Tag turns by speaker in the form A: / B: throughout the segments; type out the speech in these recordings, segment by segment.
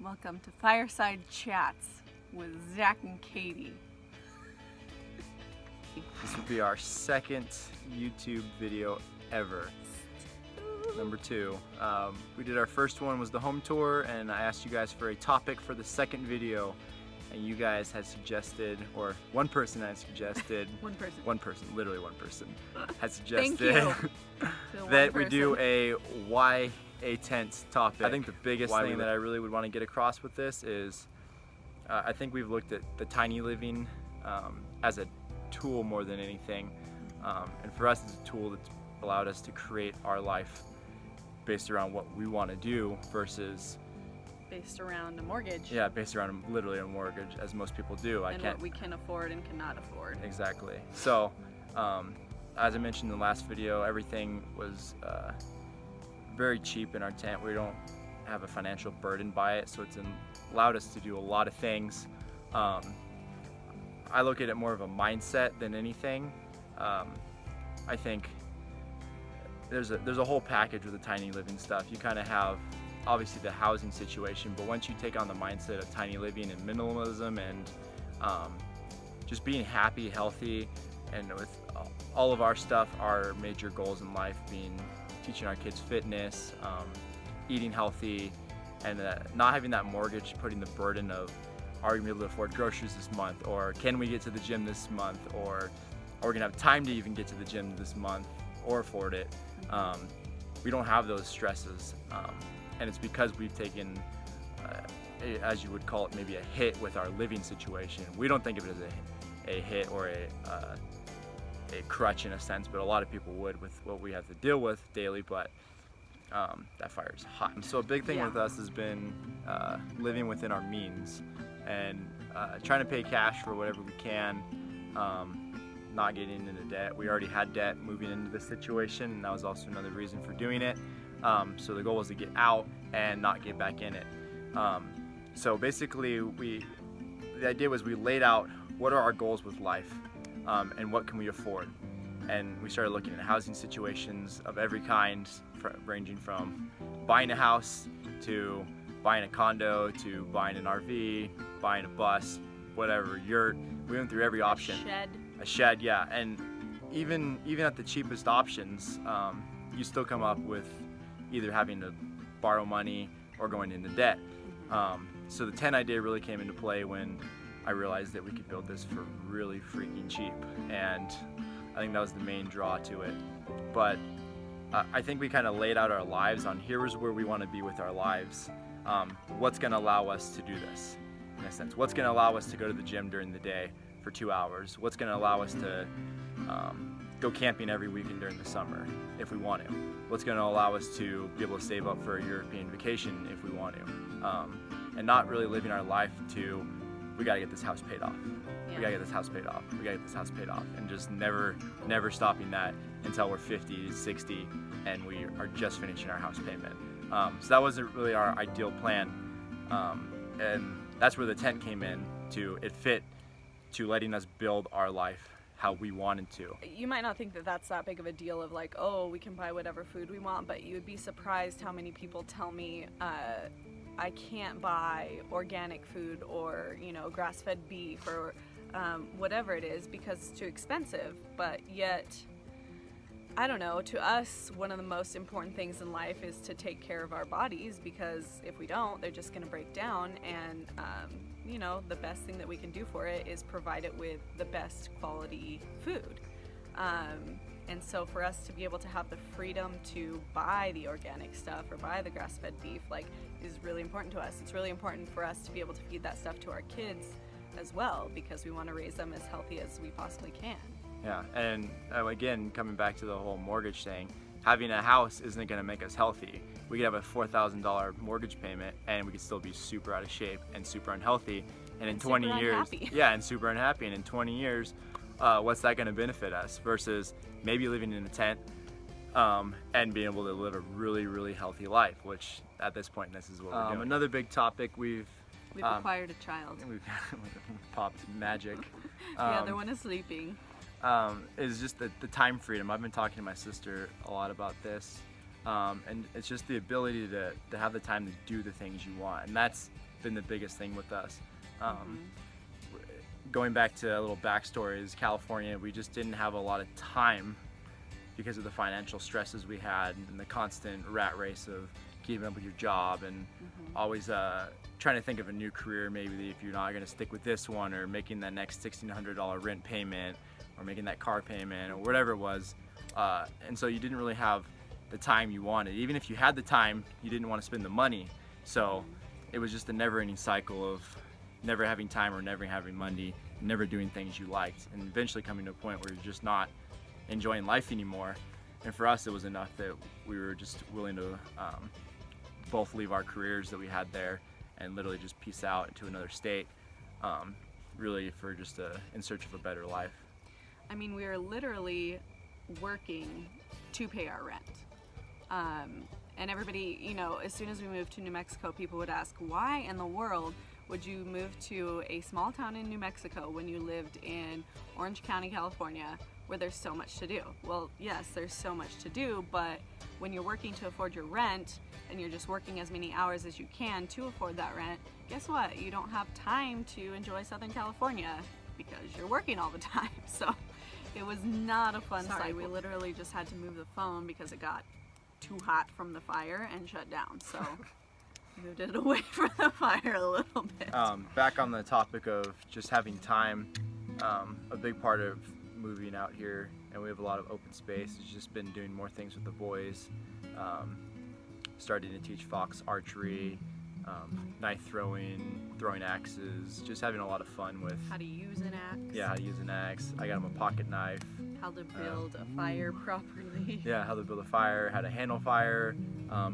A: Welcome to Fireside Chats with Zach and Katie.
B: This will be our second YouTube video ever. Number 2. We did our first one was the home tour, and I asked you guys for a topic for the second video, and you guys had suggested, or one person had suggested, literally one person, had suggested that we do a why a tent topic. I think the biggest thing that I really would want to get across with this is I think we've looked at the tiny living as a tool more than anything, and for us it's a tool that's allowed us to create our life based around what we want to do versus
A: based around a mortgage.
B: Yeah, based around literally a mortgage, as most people do.
A: And what we can afford and cannot afford.
B: Exactly. So as I mentioned in the last video, everything was very cheap in our tent. We don't have a financial burden by it, so it's allowed us to do a lot of things. I look at it more of a mindset than anything. I think there's a whole package with the tiny living stuff. You kind of have obviously the housing situation, but once you take on the mindset of tiny living and minimalism and just being happy, healthy, and with all of our stuff, our major goals in life being teaching our kids fitness, eating healthy, and not having that mortgage putting the burden of, are we going to be able to afford groceries this month, or can we get to the gym this month, or are we going to have time to even get to the gym this month or afford it. We don't have those stresses, and it's because we've taken, as you would call it, maybe a hit with our living situation. We don't think of it as a hit or a crutch in a sense, but a lot of people would with what we have to deal with daily. But that fire is hot. So a big thing with us has been living within our means and trying to pay cash for whatever we can, not getting into debt. We already had debt moving into this situation, and that was also another reason for doing it. So the goal was to get out and not get back in it. So basically the idea was we laid out what are our goals with life, and what can we afford. And we started looking at housing situations of every kind, ranging from buying a house to buying a condo to buying an RV, buying a bus, whatever, yurt. We went through every option. A shed, yeah. And even at the cheapest options, you still come up with either having to borrow money or going into debt. So the tent idea really came into play when I realized that we could build this for really freaking cheap, and I think that was the main draw to it. But I think we kind of laid out our lives on here's where we want to be with our lives. What's going to allow us to do this, in a sense? What's going to allow us to go to the gym during the day for 2 hours? What's going to allow us to go camping every weekend during the summer if we want to? What's going to allow us to be able to save up for a European vacation if we want to? And not really living our life to, we got to get this house paid off. We got to get this house paid off. We got to get this house paid off. And just never stopping that until we're 50, 60, and we are just finishing our house payment. So that wasn't really our ideal plan. And that's where the tent came in. It fit to letting us build our life how we wanted to.
A: You might not think that that's that big of a deal of like, oh, we can buy whatever food we want, but you'd be surprised how many people tell me, I can't buy organic food or, grass-fed beef or whatever it is because it's too expensive. But yet, I don't know, to us, one of the most important things in life is to take care of our bodies, because if we don't, they're just going to break down. And, the best thing that we can do for it is provide it with the best quality food. And so for us to be able to have the freedom to buy the organic stuff or buy the grass-fed beef, is really important to us. It's really important for us to be able to feed that stuff to our kids as well, because we want to raise them as healthy as we possibly can.
B: Yeah, and again, coming back to the whole mortgage thing, having a house isn't going to make us healthy. We could have a $4,000 mortgage payment and we could still be super out of shape and super unhealtly. And in 20 years, and super unhappy. And in 20 years, what's that going to benefit us versus maybe living in a tent and being able to live a really, really healthy life, which at this point, this is what we're doing. Another big topic, we've
A: acquired a child.
B: We've popped magic.
A: The other one is sleeping.
B: Is just the time freedom. I've been talking to my sister a lot about this, and it's just the ability to have the time to do the things you want, and that's been the biggest thing with us. Going back to a little backstory, is California, we just didn't have a lot of time because of the financial stresses we had and the constant rat race of keeping up with your job and always trying to think of a new career, maybe if you're not going to stick with this one, or making that next $1,600 rent payment, or making that car payment, or whatever it was. And so you didn't really have the time you wanted. Even if you had the time, you didn't want to spend the money. So it was just a never-ending cycle of never having time or never having money, never doing things you liked, and eventually coming to a point where you're just not enjoying life anymore. And for us, it was enough that we were just willing to both leave our careers that we had there and literally just peace out into another state, really for just in search of a better life.
A: I mean, we were literally working to pay our rent. And everybody, you know, as soon as we moved to New Mexico, people would ask, why in the world would you move to a small town in New Mexico when you lived in Orange County, California, where there's so much to do? Well, yes, there's so much to do, but when you're working to afford your rent and you're just working as many hours as you can to afford that rent, guess what? You don't have time to enjoy Southern California because you're working all the time. So it was not a fun sight. We literally just had to move the phone because it got too hot from the fire and shut down. So moved it away from the fire a little bit.
B: Back on the topic of just having time, a big part of moving out here, and we have a lot of open space, has just been doing more things with the boys, starting to teach fox archery, knife throwing axes, just having a lot of fun with
A: how to use an axe.
B: Yeah, how to use an axe. I got him a pocket knife.
A: How to build a fire properly.
B: Yeah, how to build a fire, how to handle fire.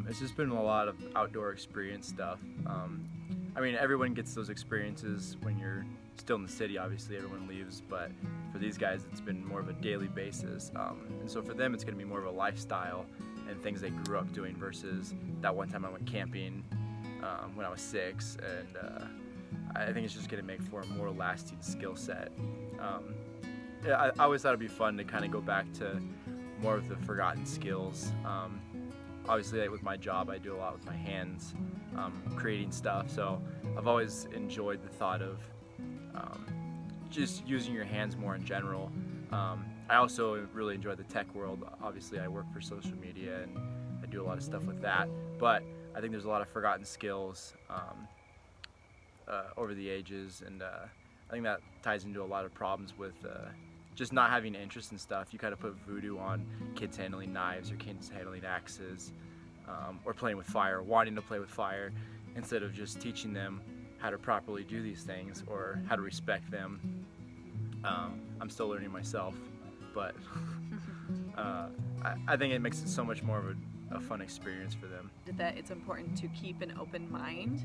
B: It's just been a lot of outdoor experience stuff. I mean, everyone gets those experiences when you're still in the city. Obviously, everyone leaves, but for these guys, it's been more of a daily basis. And so for them, it's going to be more of a lifestyle and things they grew up doing versus that one time I went camping when I was 6. And I think it's just going to make for a more lasting skill set. Yeah, I always thought it'd be fun to kind of go back to more of the forgotten skills. Obviously, like with my job, I do a lot with my hands, creating stuff. So I've always enjoyed the thought of just using your hands more in general. I also really enjoy the tech world. Obviously, I work for social media and I do a lot of stuff with that. But I think there's a lot of forgotten skills over the ages, and I think that ties into a lot of problems with just not having interest in stuff. You kind of put voodoo on kids handling knives or kids handling axes, or playing with fire, wanting to play with fire, instead of just teaching them how to properly do these things or how to respect them. I'm still learning myself, but I think it makes it so much more of a fun experience for them.
A: That it's important to keep an open mind.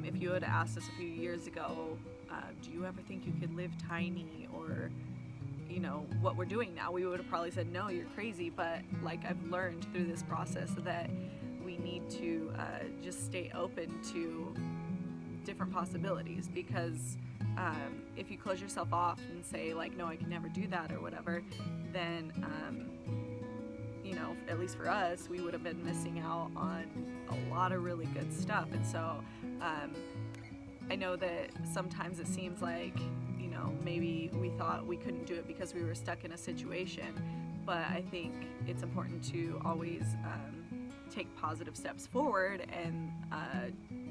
A: If you had asked us a few years ago, do you ever think you could live tiny, or you know what we're doing now, we would have probably said no, you're crazy. But like I've learned through this process that we need to just stay open to different possibilities, because if you close yourself off and say like, no, I can never do that or whatever, then you know, at least for us, we would have been missing out on a lot of really good stuff. And so I know that sometimes it seems like, you know, maybe we thought we couldn't do it because we were stuck in a situation, but I think it's important to always take positive steps forward and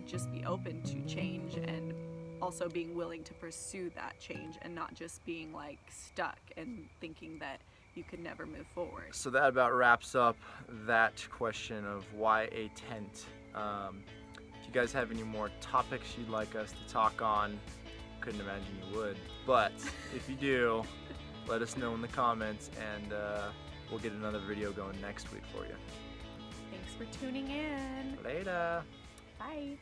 A: just be open to change, and also being willing to pursue that change and not just being like stuck and thinking that you could never move forward.
B: So that about wraps up that question of why a tent. If you guys have any more topics you'd like us to talk on, couldn't imagine you would, but if you do, let us know in the comments, and we'll get another video going next week for you.
A: Thanks for tuning in.
B: Later.
A: Bye.